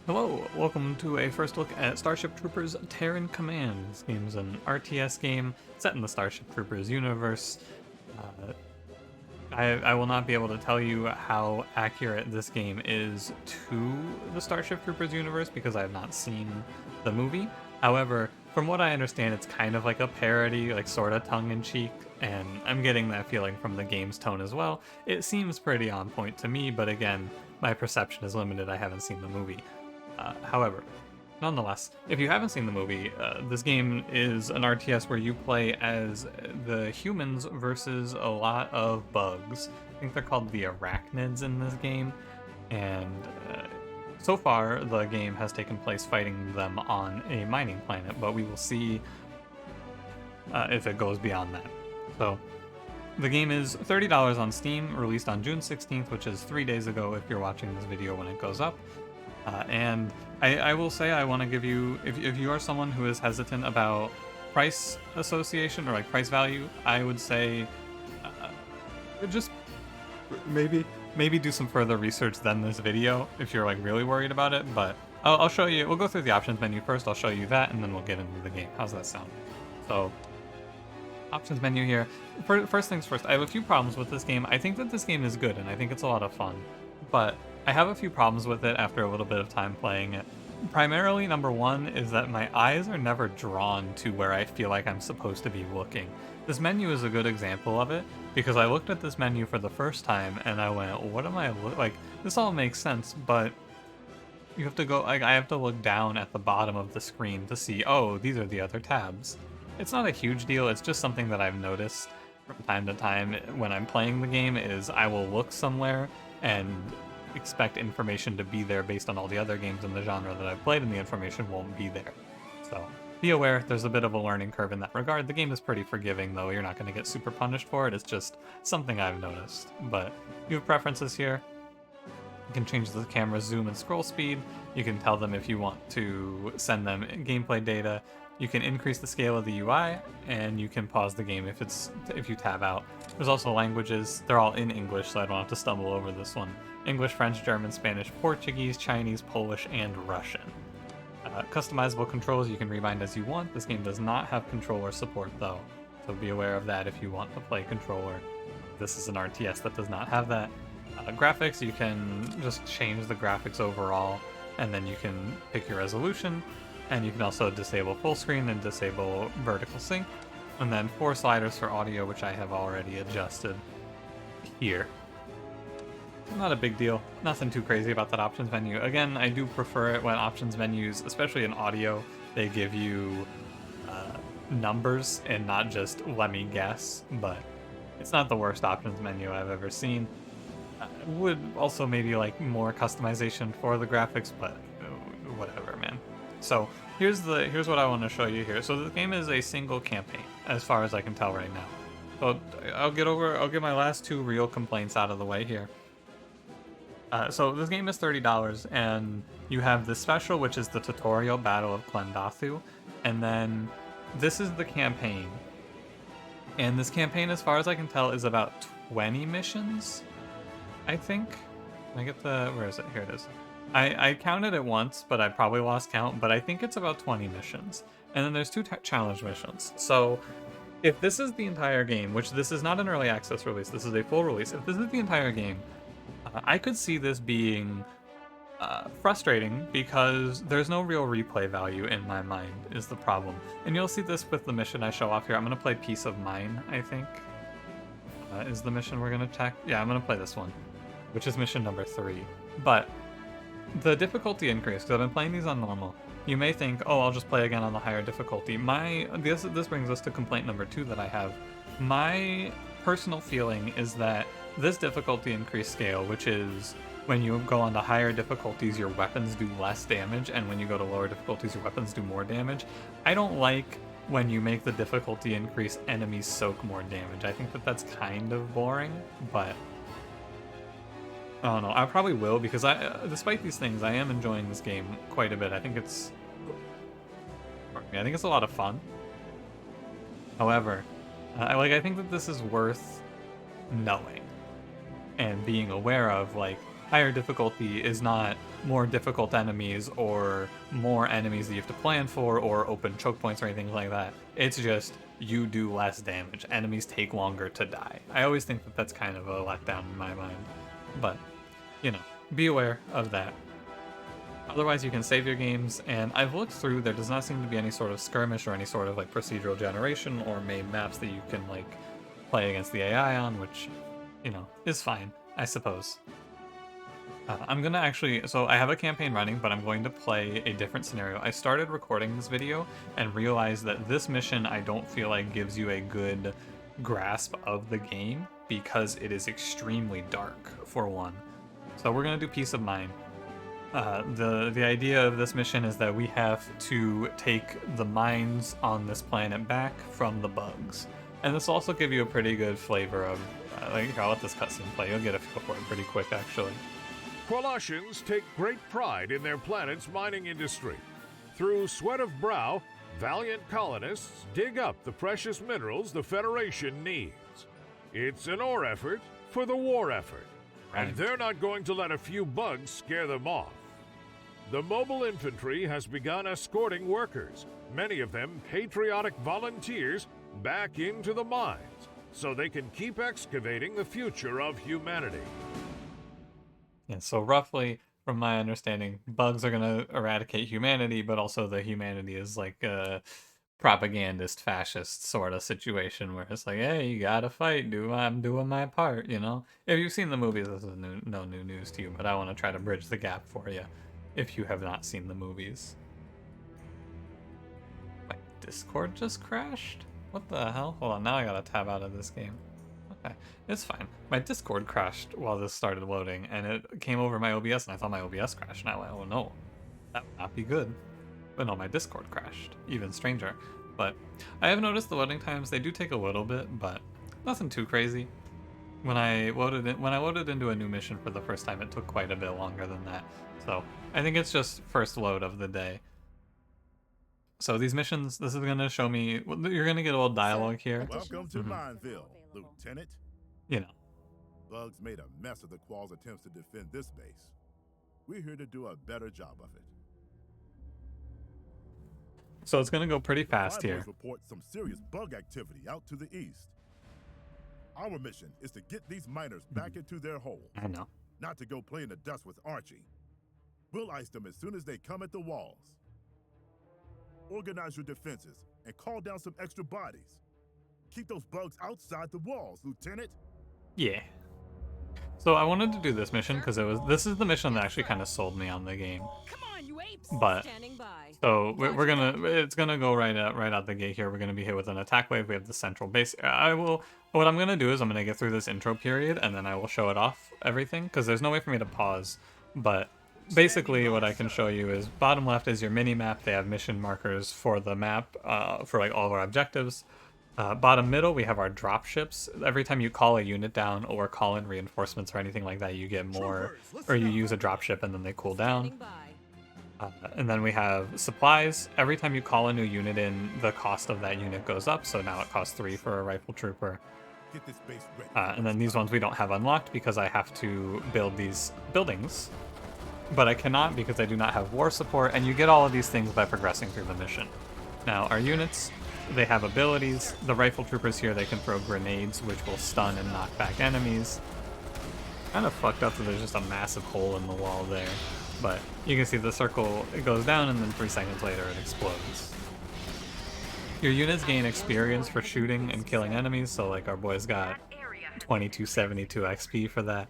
Hello, welcome to a first look at Starship Troopers Terran Command. This game's an RTS game set in the Starship Troopers universe. Uh, I will not be able to tell you how accurate this game is to the Starship Troopers universe because I have not seen the movie. However, from what I understand, it's kind of like a parody, like sort of tongue-in-cheek, and I'm getting that feeling from the game's tone as well. It seems pretty on point to me, but again, my perception is limited. I haven't seen the movie. However, nonetheless, if you haven't seen the movie, this game is an RTS where you play as the humans versus a lot of bugs. I think they're called the Arachnids in this game, and so far the game has taken place fighting them on a mining planet, but we will see if it goes beyond that. So, the game is $30 on Steam, released on June 16th, which is 3 days ago if you're watching this video when it goes up. And I will say I want to give you, if you are someone who is hesitant about price association or like price value, I would say just maybe do some further research than this video if you're like really worried about it. But I'll show you. We'll go through the options menu first. I'll show you that, and then we'll get into the game. How's that sound? So, options menu here. First things first, I have a few problems with this game. I think that this game is good, and I think it's a lot of fun, but I have a few problems with it after a little bit of time playing it. Primarily, number one is that my eyes are never drawn to where I feel like I'm supposed to be looking. This menu is a good example of it, because I looked at this menu for the first time and I went, what am I like? This all makes sense, but you have to go, like, I have to look down at the bottom of the screen to see, oh, these are the other tabs. It's not a huge deal, it's just something that I've noticed from time to time when I'm playing the game, is I will look somewhere and expect information to be there based on all the other games in the genre that I've played, and the information won't be there. So be aware, there's a bit of a learning curve in that regard. The game is pretty forgiving, though. You're not going to get super punished for it. It's just something I've noticed. But you have preferences here. You can change the camera zoom and scroll speed. You can tell them if you want to send them gameplay data. You can increase the scale of the UI, and you can pause the game if you tab out. There's also languages. They're all in English, so I don't have to stumble over this one. English, French, German, Spanish, Portuguese, Chinese, Polish, and Russian. Customizable controls you can rebind as you want. This game does not have controller support, though, so be aware of that if you want to play controller. This is an RTS that does not have that. Graphics, you can just change the graphics overall, and then you can pick your resolution, and you can also disable full screen and disable vertical sync, and then 4 sliders for audio, which I have already adjusted here. Not a big deal. Nothing too crazy about that options menu. Again, I do prefer it when options menus, especially in audio, they give you numbers and not just let me guess, but it's not the worst options menu I've ever seen. Would also maybe like more customization for the graphics, but whatever, man. So here's what I want to show you here. So the game is a single campaign, as far as I can tell right now. So I'll get my last 2 real complaints out of the way here. So this game is $30, and you have the special, which is the tutorial Battle of Klendathu, and then this is the campaign. And this campaign, as far as I can tell, is about 20 missions, I think. Can I get where is it? Here it is. I counted it once, but I probably lost count, but I think it's about 20 missions. And then there's 2 challenge missions. So if this is the entire game, which this is not an early access release, this is a full release, if this is the entire game, I could see this being frustrating because there's no real replay value in my mind, is the problem. And you'll see this with the mission I show off here. I'm going to play Peace of Mine, I think, is the mission we're going to check. Yeah, I'm going to play this one, which is mission number 3. But the difficulty increase, because I've been playing these on normal. You may think, oh, I'll just play again on the higher difficulty. This brings us to complaint number 2 that I have. My personal feeling is that this difficulty increase scale, which is when you go on to higher difficulties, your weapons do less damage, and when you go to lower difficulties, your weapons do more damage. I don't like when you make the difficulty increase, enemies soak more damage. I think that that's kind of boring, but I don't know. I probably will, because despite these things, I am enjoying this game quite a bit. I think it's a lot of fun. However, I think that this is worth knowing and being aware of. Like, higher difficulty is not more difficult enemies or more enemies that you have to plan for or open choke points or anything like that. It's just you do less damage. Enemies take longer to die. I always think that that's kind of a letdown in my mind. But, you know, be aware of that. Otherwise, you can save your games, and I've looked through, there does not seem to be any sort of skirmish or any sort of like procedural generation or main maps that you can like play against the AI on, which, you know, is fine, I suppose. I'm gonna actually, so I have a campaign running, but I'm going to play a different scenario. I started recording this video and realized that this mission I don't feel like gives you a good grasp of the game because it is extremely dark, for one. So we're gonna do Peace of Mind. The idea of this mission is that we have to take the mines on this planet back from the bugs. And this will also give you a pretty good flavor of, like, here, I'll let this cutscene play. You'll get a feel for it pretty quick, actually. Qualashans take great pride in their planet's mining industry. Through sweat of brow, valiant colonists dig up the precious minerals the Federation needs. It's an ore effort for the war effort, and they're not going to let a few bugs scare them off. The Mobile Infantry has begun escorting workers, many of them patriotic volunteers, back into the mines, so they can keep excavating the future of humanity. Yeah, so roughly, from my understanding, bugs are gonna eradicate humanity, but also the humanity is like a propagandist, fascist sort of situation where it's like, hey, you gotta fight, I'm doing my part, you know? If you've seen the movies, this is no new news to you, but I want to try to bridge the gap for you if you have not seen the movies. My Discord just crashed? What the hell? Hold on, now I gotta tab out of this game. Okay, it's fine. My Discord crashed while this started loading, and it came over my OBS, and I thought my OBS crashed, and I went, oh no, that would not be good. But no, my Discord crashed. Even stranger. But I have noticed the loading times, they do take a little bit, but nothing too crazy. When I loaded into a new mission for the first time, it took quite a bit longer than that. So I think it's just first load of the day. So these missions, this is going to show me, you're going to get a little dialogue here. Welcome to Mineville, Lieutenant. You know. Bugs made a mess of the Qual's attempts to defend this base. We're here to do a better job of it. So it's going to go pretty fast here. Report some serious bug activity out to the east. Our mission is to get these miners back into their holes. I know. Not to go play in the dust with Archie. We'll ice them as soon as they come at the walls. Organize your defenses and call down some extra bodies. Keep those bugs outside the walls, Lieutenant. Yeah. So I wanted to do this mission because this is the mission that actually kind of sold me on the game. Come on, you apes. But so it's gonna go right out the gate here. We're gonna be hit with an attack wave. We have the central base. What I'm gonna do is I'm gonna get through this intro period and then I will show it off everything because there's no way for me to pause. But basically what I can show you is bottom left is your mini map. They have mission markers for the map for like all of our objectives. Bottom middle, we have our drop ships. Every time you call a unit down or call in reinforcements or anything like that, you get more, or you use a drop ship and then they cool down. And then we have supplies. Every time you call a new unit in, the cost of that unit goes up. So now it costs 3 for a rifle trooper. And then these ones we don't have unlocked because I have to build these buildings. But I cannot because I do not have war support. And you get all of these things by progressing through the mission. Now, our units, they have abilities. The rifle troopers here, they can throw grenades, which will stun and knock back enemies. Kind of fucked up that there's just a massive hole in the wall there. But you can see the circle, it goes down and then 3 seconds later it explodes. Your units gain experience for shooting and killing enemies, so like our boys got 2272 XP for that.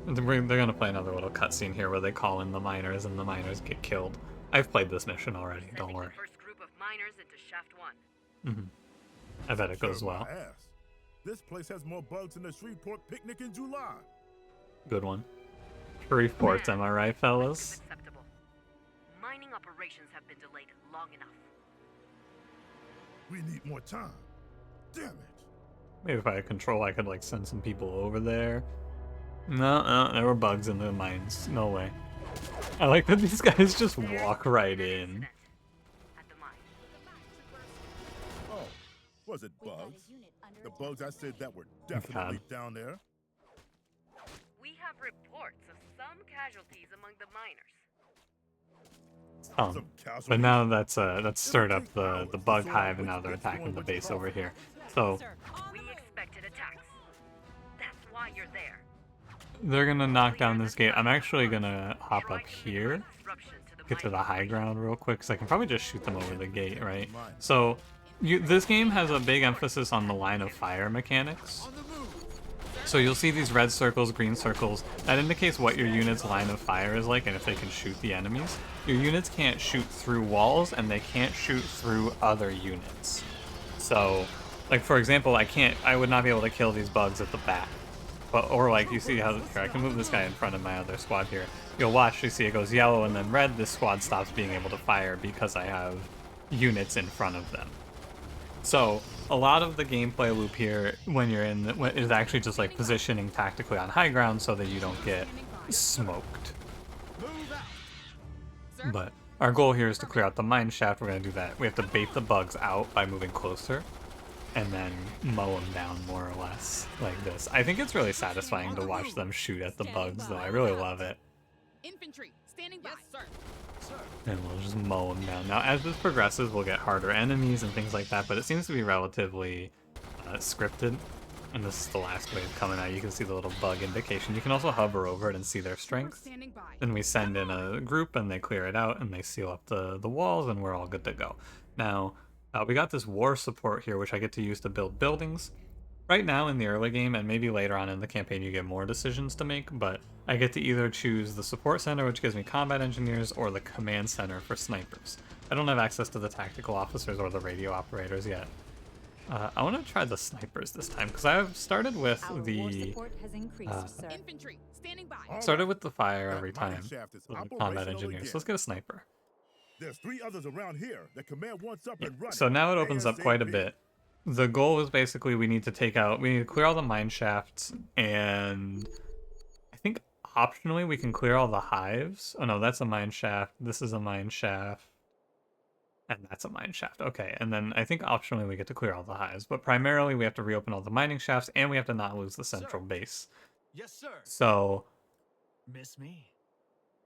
They're gonna play another little cutscene here where they call in the miners and the miners get killed. I've played this mission already, don't worry. I bet it goes well. This place has more bugs than the Shreveport picnic in July. Good one. Shreveport, am I right, fellas? Mining operations have been delayed long enough. We need more time. Damn it. Maybe if I had control, I could like send some people over there. No, there were bugs in the mines. No way. I like that these guys just walk right in. Oh, was it bugs? The bugs I said that were definitely down there. We have reports of some casualties among the miners. Some casualties. But now that's stirred up the bug hive, and now they're attacking the base over here. So We expected attacks. That's why you're there. they're gonna knock down this gate. I'm actually gonna hop Try up to here, disruption to the get to the mining high operation. ground real quick, because I can probably just shoot them over the gate, right? So this game has a big emphasis on the line of fire mechanics. So you'll see these red circles, green circles. That indicates what your unit's line of fire is like and if they can shoot the enemies. Your units can't shoot through walls and they can't shoot through other units. So, like for example, I would not be able to kill these bugs at the back. But, or like you see how, here, I can move this guy in front of my other squad here. You'll watch, you see it goes yellow and then red. This squad stops being able to fire because I have units in front of them. So a lot of the gameplay loop here when you're in is actually just like positioning tactically on high ground so that you don't get smoked. But our goal here is to clear out the mine shaft. We're going to do that. We have to bait the bugs out by moving closer and then mow them down more or less like this. I think it's really satisfying to watch them shoot at the bugs though. I really love it. Infantry, standing by. Yes, sir. And we'll just mow them down. Now, as this progresses, we'll get harder enemies and things like that, but it seems to be relatively scripted. And this is the last wave coming out. You can see the little bug indication. You can also hover over it and see their strength. Standing by. Then we send in a group, and they clear it out, and they seal up the walls, and we're all good to go. Now, we got this war support here, which I get to use to build buildings. Right now in the early game, and maybe later on in the campaign, you get more decisions to make, but I get to either choose the support center, which gives me combat engineers, or the command center for snipers. I don't have access to the tactical officers or the radio operators yet. I want to try the snipers this time, because I've started with the Infantry, standing by. started with the fire That every mining time. shaft is The combat operational engineers. again. So let's get a sniper. There's 3 others around here that command wants up and running. So now it opens up quite a ASAP. bit. The goal is basically we need to clear all the mine shafts, and I think optionally we can clear all the hives. Oh no, that's a mine shaft. This is a mine shaft. And that's a mine shaft. Okay, and then I think optionally we get to clear all the hives, but primarily we have to reopen all the mining shafts, and we have to not lose the central base. Yes, sir. So Miss me.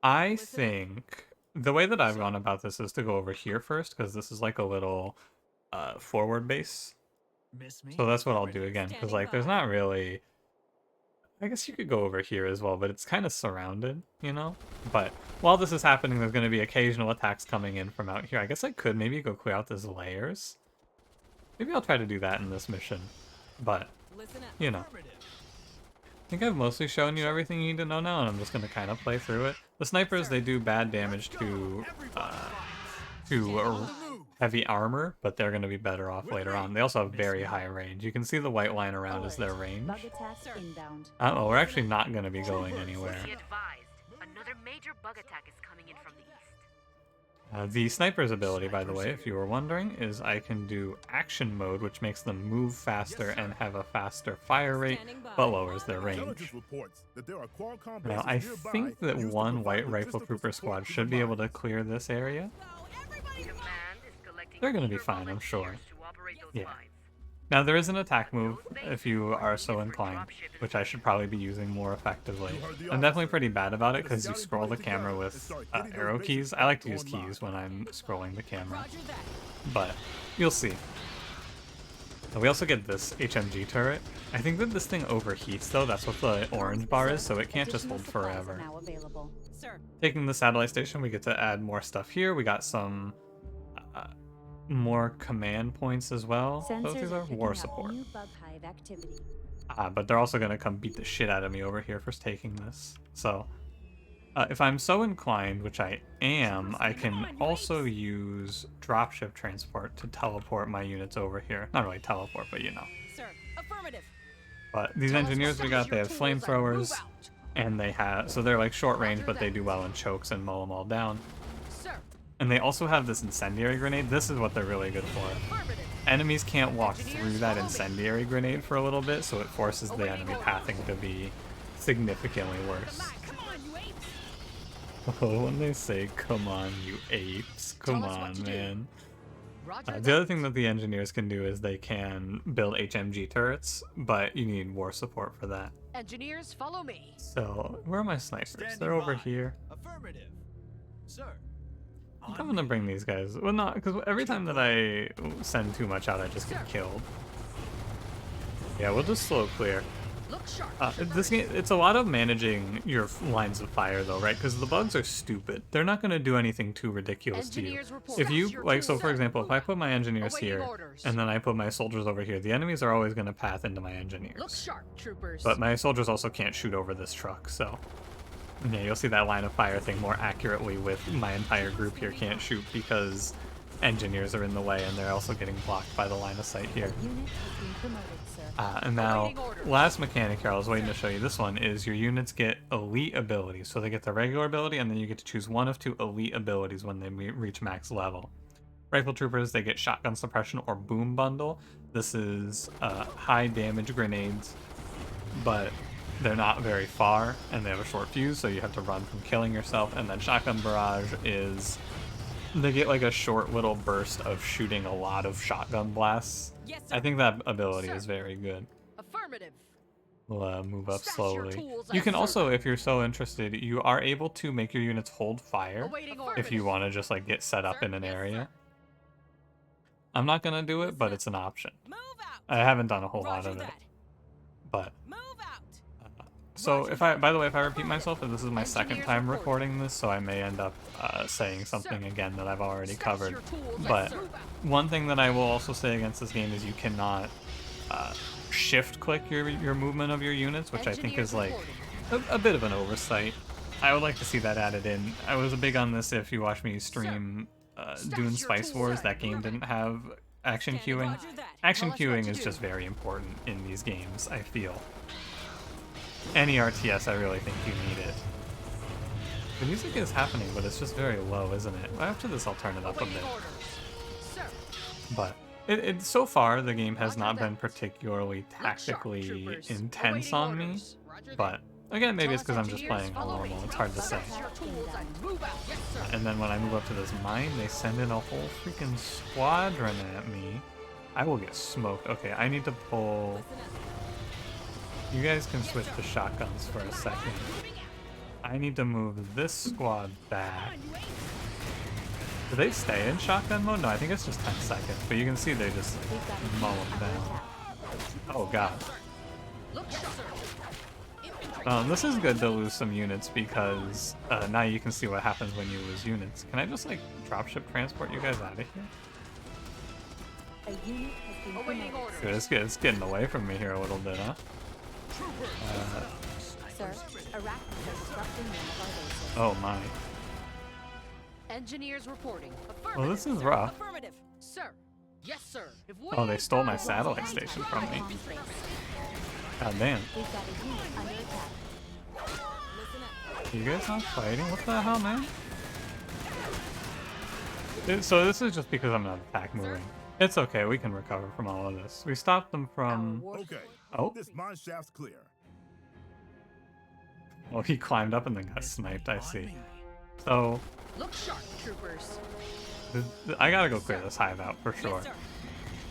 I think the way that I've gone about this is to go over here first, because this is like a little forward base. Miss me. So that's what I'll do again, because like there's not really... I guess you could go over here as well, but it's kind of surrounded, you know? But while this is happening, there's going to be occasional attacks coming in from out here. I guess I could maybe go clear out these layers. Maybe I'll try to do that in this mission. But, Listen up. you know. I think I've mostly shown you everything you need to know now, and I'm just going to kind of play through it. The snipers, they do bad damage to heavy armor, but they're going to be better off later on. They also have very high range. You can see the white line around is their range. Bug attacks inbound. Oh, we're actually not going to be going anywhere. Be advised, another major bug attack is coming in from the east. The sniper's ability, by the way, if you were wondering, is I can do action mode, which makes them move faster and have a faster fire rate, but lowers their range. Intelligence reports that there are Qualcomm Now, bases I nearby think that used to one provide white rifle logistical trooper support squad to should the be able to mines. clear this area. Command is collecting They're gonna be eager fine, I'm sure. volunteers to operate those Yeah. mines. Now, there is an attack move, if you are so inclined, which I should probably be using more effectively. I'm definitely pretty bad about it, because you scroll the camera with arrow keys. I like to use keys when I'm scrolling the camera, but you'll see. We also get this HMG turret. I think that this thing overheats, though. That's what the orange bar is, so it can't just hold forever. Now available. Sir. Taking the satellite station, we get to add more stuff here. We got some more command points as well. Those Sensors these are are picking war up support. new bug hive activity. But they're also going to come beat the shit out of me over here for taking this. So, if I'm so inclined, which I am, I can also use dropship transport to teleport my units over here. Not really teleport, but you know. Sir. Affirmative. But these engineers we got, they have flamethrowers, and they have, so they're like short range, but they do well in chokes and mow them all down. Sir. And they also have this incendiary grenade. This is what they're really good for. Affirmative. Enemies can't walk through that incendiary grenade for a little bit, so it forces the enemy pathing to be significantly worse. Come on, you apes. Oh, when they say, come on, you apes. Come Tell us what on, to do. man. Roger The that. other thing that the engineers can do is they can build HMG turrets, but you need war support for that. Engineers, follow me. So, where are my snipers? Standing They're over by. here. Affirmative. Sir. I'm gonna bring these guys. Well, not because every time that I send too much out, I just get killed. Yeah, we'll just slow clear. Look sharp. This game, it's a lot of managing your lines of fire, though, right? Because the bugs are stupid. They're not gonna do anything too ridiculous to you. Engineers report. If you Stash your like, so tools, for sir. example, if I put my engineers Awaiting here orders. and then I put my soldiers over here, the enemies are always gonna path into my Look engineers. sharp, troopers. But my soldiers also can't shoot over this truck, so yeah, you'll see that line of fire thing more accurately with my entire group here can't shoot because engineers are in the way and they're also getting blocked by the line of sight here. Unit has been promoted, sir. And now, Awaiting orders. last mechanic here, I was waiting to show you this one, is your units get elite abilities. So they get the regular ability, and then you get to choose one of 2 elite abilities when they reach max level. Rifle troopers, they get shotgun suppression or boom bundle. This is high damage grenades, but they're not very far, and they have a short fuse, so you have to run from killing yourself. And then shotgun barrage is, they get like a short little burst of shooting a lot of shotgun blasts. Yes, sir. I think that ability Sir. is very good. Affirmative. We'll move up Stash your slowly. tools You and can serve. also, if you're so interested, you are able to make your units hold fire Awaiting orders. if you want to just like get set up Sir, in an yes, area. sir. I'm not gonna do it, but it's an option. Move out. I haven't done a whole lot Roger of it, that. but Move out. so if I, by the way, if I repeat myself, this is my second Engineers time reporting. recording this, so I may end up saying something again that I've already Stash covered. your tools and But serve. one thing that I will also say against this game is you cannot shift click your movement of your units, which I think Engineers is like reporting. a bit of an oversight. I would like to see that added in. I was big on this if you watch me stream Dune your Spice tools, Wars. sir. That game didn't have action Standing queuing. Roger that. Action Tell us what queuing to is do. just very important in these games, I feel. Any RTS, I really think you need it. The music is happening, but it's just very low, isn't it? After this, I'll turn it up a Awaiting bit. orders. Sir. But so far, the game has Roger not that. been particularly Look sharp, tactically troopers. intense Awaiting on me. orders. Roger But that. again, maybe Tell it's us because I'm just engineers, playing on follow me. normal. It's hard to say. Stash your tools and move out. Yes, sir. And then when I move up to this mine, they send in a whole freaking squadron at me. I will get smoked. Okay, I need to pull. Listen up. You guys can switch to shotguns for a second. I need to move this squad back. Do they stay in shotgun mode? No, I think it's just 10 seconds. But you can see they just We've got a mow unit them under down. attack. Oh god. Look sharp. This is good to lose some units because now you can see what happens when you lose units. Can I just like dropship transport you guys out of here? A unit has been Awaiting promoted. orders. Good, it's getting away from me here a little bit, huh? Sir, Arachnids are disrupting one of our bases. Oh my. Engineers reporting. Well, this is Affirmative, rough. Affirmative. Sir. Yes, sir. If we Oh, they stole my follow satellite the station plan, from me. Comm space. God damn. We've got a unit under attack. Listen up. You guys not fighting? What the hell, man? So this is just because I'm not attack moving. It's okay, we can recover from all of this. We stopped them from... Okay. Oh, This mine shaft's clear. well, he climbed up and then got sniped, I see. So, Look sharp, troopers. I gotta go clear this hive out for sure. Yes, sir.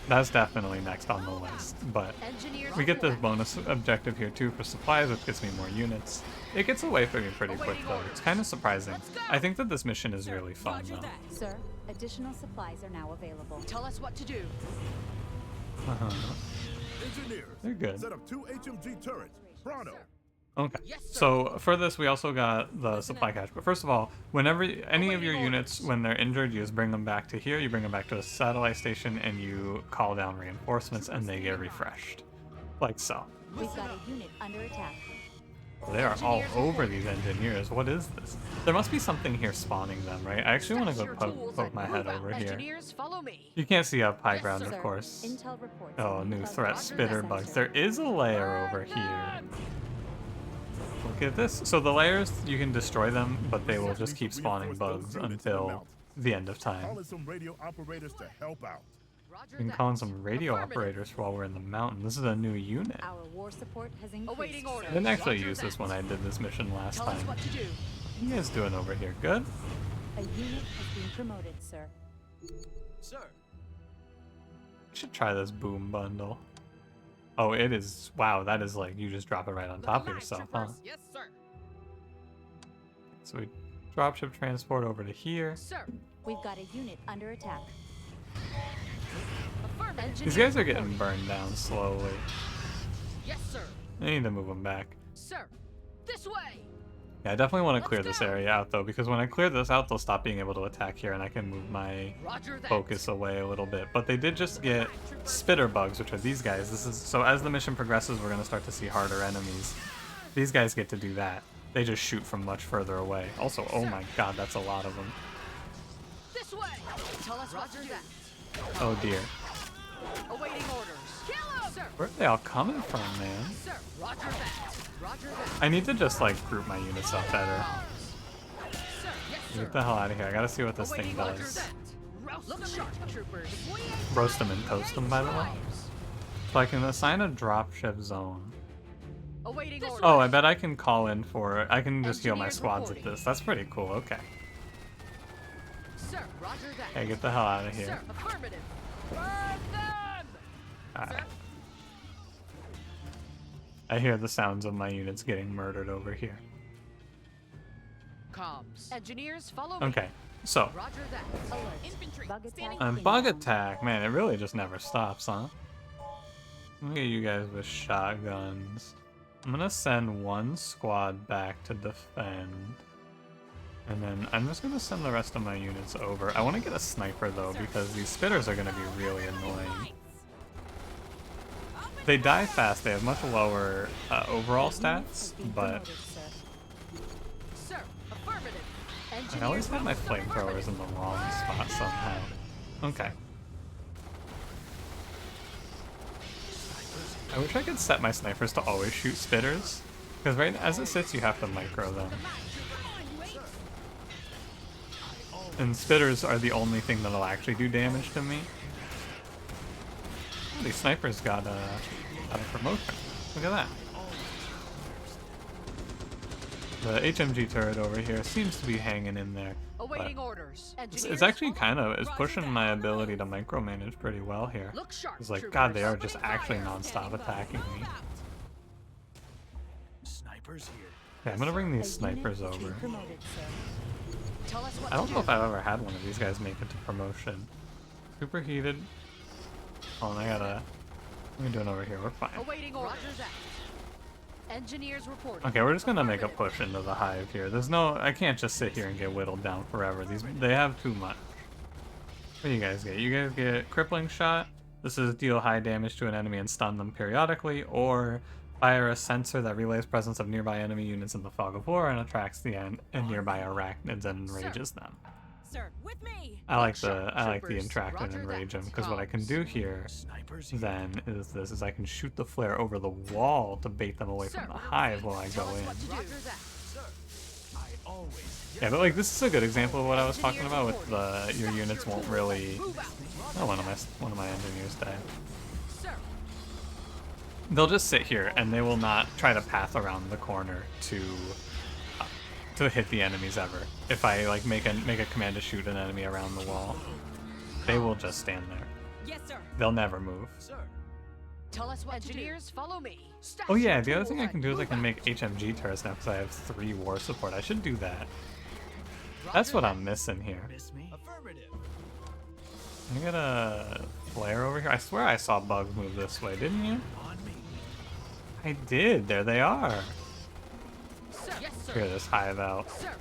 That's definitely next on the list, but Engineers we get this reporting. bonus objective here too for supplies, which gets me more units. It gets away from me pretty quick though. It's kind of surprising. I think that this mission is really fun Roger though. that. Sir, additional supplies are now available. Tell us what to do. Engineers, They're good. set up 2 HMG turrets. Pronto. Okay. Yes, sir. So for this, we also got the supply cache. But first of all, whenever any of your Awaiting units, orders. when they're injured, you just bring them back to here. You bring them back to a satellite station, and you call down reinforcements, and they get refreshed, like so. We've got a unit under attack. They are all over these engineers. What is this? There must be something here spawning them, right? I actually want to Stash go your tools poke and my move head out. over here. Engineers, follow me. You can't see up high Yes, ground, sir. of course. Intel reports. Oh, a new bug threat, in the spitter center. bugs. There is a layer over here. Look at this. So the layers, you can destroy them, but they will just keep spawning bugs until the end of time. Calling some radio operators to help out. Roger You can that. call in some radio Affirmative. operators while we're in the mountain. This is a new unit. Our war support has increased. Awaiting I orders. didn't actually Roger use this that. when I did this mission last Tell us time. what to do. What are you guys doing over here? Good? A unit has been promoted, sir. Sir. should try this boom bundle. Oh, it is. Wow, that is like you just drop it right on top of yourself, huh? Yes, sir. So we dropship transport over to here. Sir. We've got a unit under attack. Affirmative. These guys are getting burned down slowly. Yes, sir. I need to move them back. Sir. This way. Yeah, I definitely want to clear Let's this go. area out though, because when I clear this out, they'll stop being able to attack here, and I can move my Roger that. focus away a little bit. But they did just get spitter bugs, which are these guys. This is so as the mission progresses, we're gonna start to see harder enemies. These guys get to do that. They just shoot from much further away. Also, oh my god, that's a lot of them. This way. Tell us what to do. Oh dear. Awaiting orders. Kill him. Sir. Where are they all coming from, man? Sir. Roger that. Roger that. I need to just like group my units up better. Sir. Yes, sir. Get the hell out of here. I gotta see what this thing Awaiting orders. does. Look sharp, troopers. Roast them and toast them, by the way. So I can assign a dropship zone. Awaiting orders. Oh, I bet I can call in for... I can just heal my Engineers squads at reporting. this. That's pretty cool. Okay. Sir. Roger that. Okay, get the hell out of Sir. here. Affirmative. Burn them. Alright. I hear the sounds of my units getting murdered over here. Comms. Engineers, follow me. Okay, so... Roger that. Alert. Infantry. Bug attack. Bug inbound. attack. Man, it really just never stops, huh? Look at you guys with shotguns. I'm gonna send one squad back to defend. And then I'm just gonna send the rest of my units over. I want to get a sniper though, because these spitters are gonna be really annoying. They die fast, they have much lower overall stats, but Promoted, sir. Sir. Affirmative. I always have my Engineers, flamethrowers in the wrong spot somehow. Okay. I wish I could set my snipers to always shoot spitters, because right as it sits you have to micro them. And spitters are the only thing that'll actually do damage to me. Oh, these snipers got a promotion. Look at that. The HMG turret over here seems to be hanging in there. Awaiting but orders. it's Engineers, actually follow kind me. of, it's Roger pushing that. my ability to micromanage pretty well here. Look sharp, It's like, troopers. god, they are just actually non-stop attacking me. Snipers here. Okay, I'm gonna bring A these snipers unit over. promoted, sir. Tell us what I don't to know do. if I've ever had one of these guys make it to promotion. Superheated. Oh, and I gotta... What are we doing over here? We're fine. Awaiting orders. Roger that. Engineers reporting. Okay, we're just gonna make a push into the hive here. There's no... I can't just sit here and get whittled down forever. They have too much. What do you guys get? You guys get crippling shot. This is deal high damage to an enemy and stun them periodically, or fire a sensor that relays presence of nearby enemy units in the fog of war and attracts the nearby arachnids and enrages them. Sir, with me. I like the Troopers. interact and Roger enrage them, that. because what I can do here Snipers then is I can shoot the flare over the wall to bait them away from Sir. the hive while I go Tell us in. what to do. Roger that. Sir. I always. Yeah, but like this is a good example of what I was talking about with the your units won't really. Move out. Oh, one of my engineers died. Sir. They'll just sit here and they will not try to path around the corner to hit the enemies ever. If I like make a command to shoot an enemy around the wall, they will just stand there. Yes, sir. They'll never move. Sir. Tell us what engineers follow me. Stash Oh yeah, your the other tools thing I and can do is I move can out. make HMG turrets now because I have 3 war support. I should do that. That's what I'm missing here. Miss me? Affirmative. I got a flare over here. I swear I saw bugs move this way, didn't you? On me. I did. There they are. Sir. Yes, sir. Clear this hive out. Sir.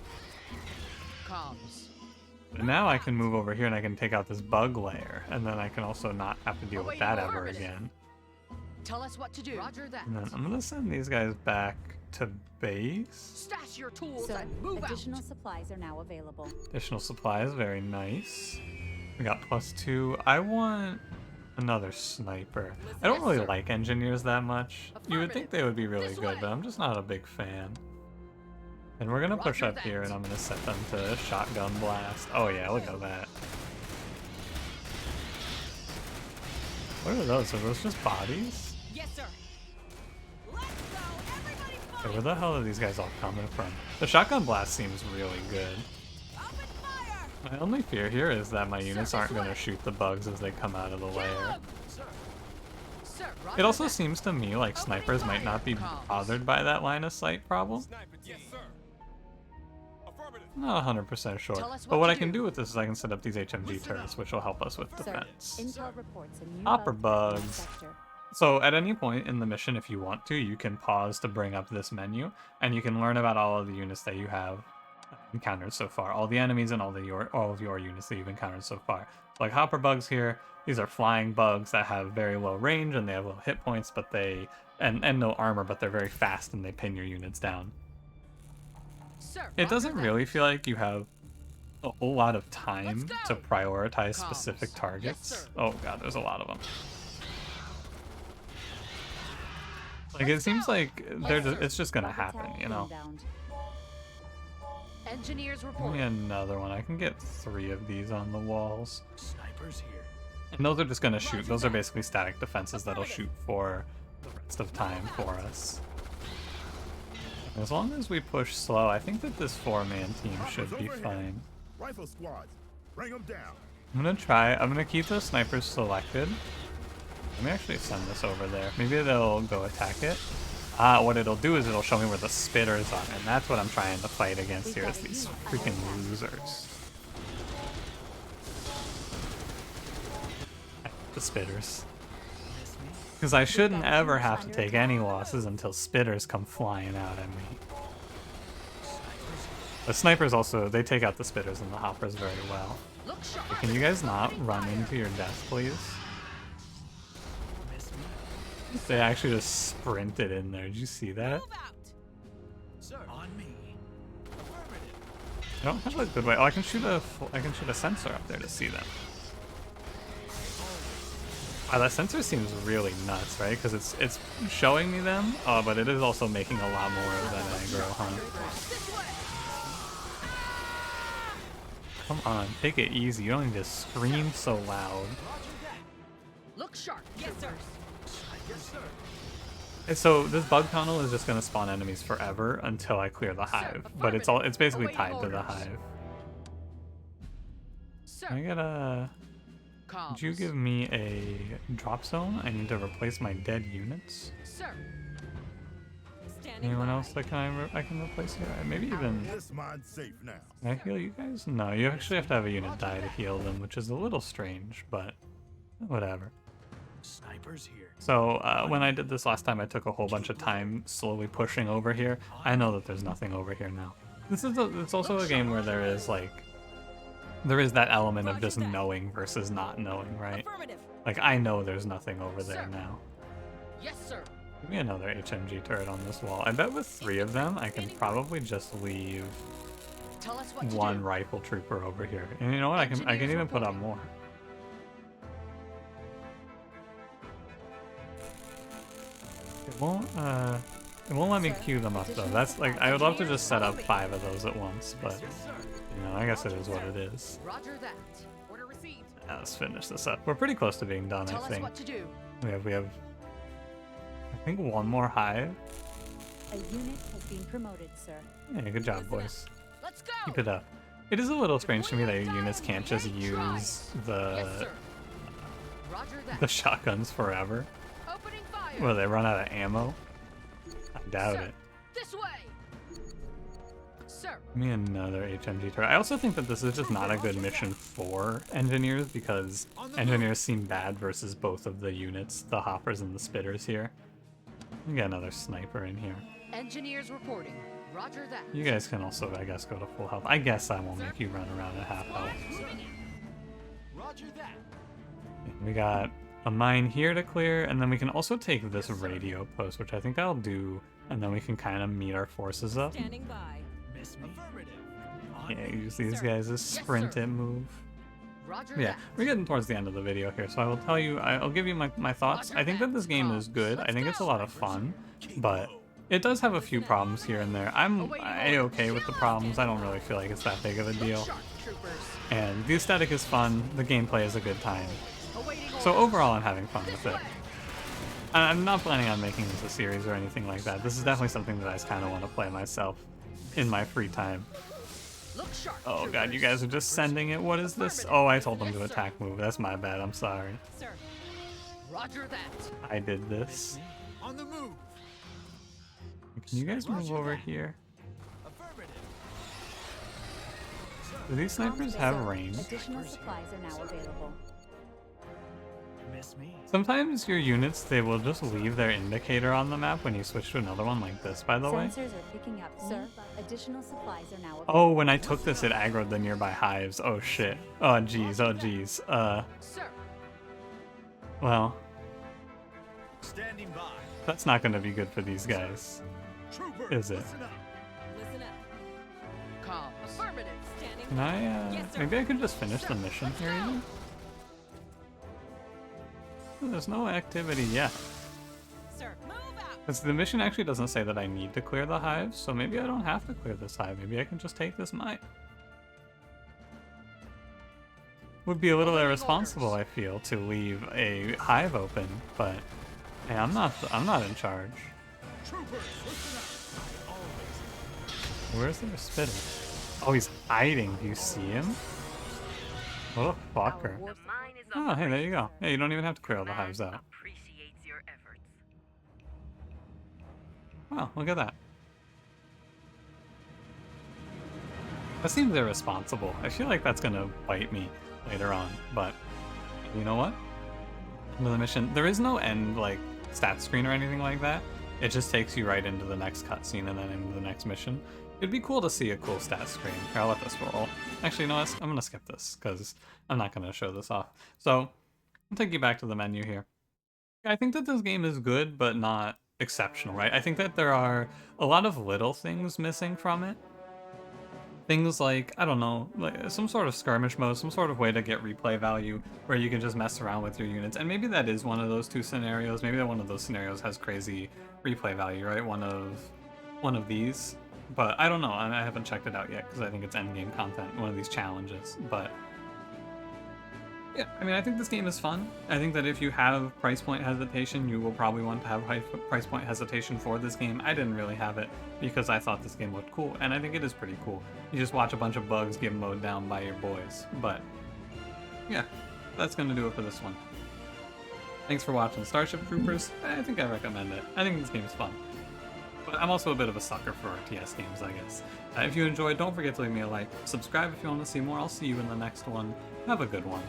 Comms. And now I can move over here and I can take out this bug layer, and then I can also not have to deal with that ever again. Tell us what to do. Roger that. And then I'm gonna send these guys back to base. Stash your tools Sir, and move additional out. supplies are now available. Additional supplies, very nice. We got +2. I want another sniper. I don't really like engineers that much. You would think they would be really good, but I'm just not a big fan. And we're gonna push up here and I'm gonna set them to shotgun blast. Oh yeah, look at that. What are those? Are those just bodies? Yes, sir. Let's go. Everybody Okay, fight. where the hell are these guys all coming from? The shotgun blast seems really good. Open fire. My only fear here is that my units aren't going to shoot the bugs as they come out of the lair. Sir, It also seems to me like snipers might not be bothered by that line of sight problem. Not 100% sure. Tell us But what what to I can do. do with this is I can set up these HMG turrets, which will help us with Sir, defense. intel reports a new Hopper bug in the bugs. sector. So at any point in the mission, if you want to, you can pause to bring up this menu, and you can learn about all of the units that you have encountered so far, all the enemies and all of your units that you've encountered so far. Like hopper bugs here, these are flying bugs that have very low range and they have low hit points, but they and no armor, but they're very fast and they pin your units down. Sir, It roger doesn't that. really feel like you have a whole lot of time Let's to go. prioritize Comms. specific Yes, targets. sir. Oh god, there's a lot of them. Like it seems like it's just gonna Bug happen, attack you know. inbound. Engineers Give report. me another one. I can get 3 of these on the walls. Snipers here. And those are just gonna shoot. Those are basically static defenses that'll shoot for the rest of time for us. As long as we push slow, I think that this 4-man team should be fine. Rifle squads, bring them down. I'm gonna keep the snipers selected. Let me actually send this over there. Maybe they'll go attack it. What it'll do is it'll show me where the spitters are, and that's what I'm trying to fight against here, is these freaking losers. The spitters. Because I shouldn't ever have to take any losses until spitters come flying out at me. The snipers also, they take out the spitters and the hoppers very well. Look sharp. Can you guys not run into your death, please? They actually just sprinted in there. Did you see that? Move out. Sir, on me. I don't have a good way. Oh, I can shoot a sensor up there to see them. Wow, that sensor seems really nuts, right? Because it's showing me them, but it is also making a lot more of that aggro, huh? This way. Come on, take it easy. You don't need to scream so loud. Look sharp. Yes, sir. And so this bug tunnel is just gonna spawn enemies forever until I clear the hive, but it's basically tied to the hive. Sir. Can I get a? Could you give me a drop zone? I need to replace my dead units. Sir. Standing Anyone by. else that I can replace here? Maybe even. This mine's safe now. Can I heal you guys? No, you actually have to have a unit die to heal them, which is a little strange, but whatever. Snipers here. So when I did this last time, I took a whole bunch of time slowly pushing over here. I know that there's nothing over here now. It's also a game where there is that element of just knowing versus not knowing, right? Affirmative. Like I know there's nothing over there now. Yes, sir. Give me another HMG turret on this wall. I bet with 3 of them, I can probably just leave Tell us what to one do. rifle trooper over here. And you know what? I can even put up more. It won't let me queue them up though. That's like I would love to just set up 5 of those at once, but you know, I guess it is what it is. Roger that. Order received. Let's finish this up. We're pretty close to being done, Tell I us think. what to do. We have I think one more hive. A unit has been promoted, sir. Yeah, good job, boys. Let's go. Keep it up. It is a little strange to me that your units can't just use Yes, the sir. Roger that. the shotguns forever. Opening fire. Will they run out of ammo? I doubt Sir. it. This way. Sir. Give me another HMG turret. I also think that this is just not a good mission for engineers because engineers seem bad versus both of the units, the hoppers and the spitters here. We get another sniper in here. Engineers reporting. Roger that. You guys can also, I guess, go to full health. I guess I won't make you run around at half health. Roger that. We got a mine here to clear, and then we can also take this radio post, which I think I'll do, and then we can kind of meet our forces up. Standing by. Miss me. Affirmative. On Yeah, me. use these guys as sprint sir. and move. Roger Yeah, that. we're getting towards the end of the video here, so I will tell you, I'll give you my thoughts. I think that this game is good. I think it's a lot of fun, but it does have a few problems here and there. I'm A-okay with the problems. I don't really feel like it's that big of a deal. Sharp troopers. And the aesthetic is fun. The gameplay is a good time. Awaiting So orders. overall, I'm having fun with it. I'm not planning on making this a series or anything like that. This is definitely something that I just kind of want to play myself in my free time. Look sharp. Oh god, you troopers. guys are just sending it. What is this? Oh, I told them to attack move. That's my bad. I'm sorry. Sir. Roger that. I did this. On the move. Can you guys move over here? Affirmative. Do these snipers have range? Additional supplies are now available. Miss me. Sometimes your units, they will just leave their indicator on the map when you switch to another one like this, by the way. Sensors are picking up, sir. Additional supplies are now available. Oh, when I took this, it aggroed the nearby hives. Oh shit. Oh jeez, oh jeez. Sir. Well, Standing by. that's not gonna be good for these guys, Troopers, is it? listen up. Listen up. Comms. Affirmative. Standing Can I, Yes, sir. maybe I could just finish the mission here even? There's no activity yet. Sir. Move out. Because the mission actually doesn't say that I need to clear the hives, so maybe I don't have to clear this hive. Maybe I can just take this mine. Would be a little irresponsible, I feel, to leave a hive open, but hey, I'm not in charge. Troopers, listen up. Where's their spitter? Oh, he's hiding. Do you see him? Oh, fucker. The mine is Oh, hey, there you go. Yeah, you don't even have to clear all the hives out. Appreciates your efforts. Wow, look at that. That seems irresponsible. I feel like that's gonna bite me later on, but you know what? Into the mission. There is no end, like, stat screen or anything like that. It just takes you right into the next cutscene and then into the next mission. It'd be cool to see a cool stat screen. Here, I'll let this roll. Actually, you know what? I'm gonna skip this, because I'm not gonna show this off. So, I'll take you back to the menu here. I think that this game is good, but not exceptional, right? I think that there are a lot of little things missing from it. Things like, I don't know, like some sort of skirmish mode, some sort of way to get replay value where you can just mess around with your units. And maybe that is one of those two scenarios. Maybe that one of those scenarios has crazy replay value, right? One of these. But I don't know. I haven't checked it out yet because I think it's endgame content, one of these challenges. But yeah, I mean, I think this game is fun. I think that if you have price point hesitation, you will probably want to have high price point hesitation for this game. I didn't really have it because I thought this game looked cool, and I think it is pretty cool. You just watch a bunch of bugs get mowed down by your boys. But yeah, that's going to do it for this one. Thanks for watching Starship Troopers. I think I recommend it. I think this game is fun. But I'm also a bit of a sucker for RTS games, I guess. If you enjoyed, don't forget to leave me a like. Subscribe if you want to see more. I'll see you in the next one. Have a good one.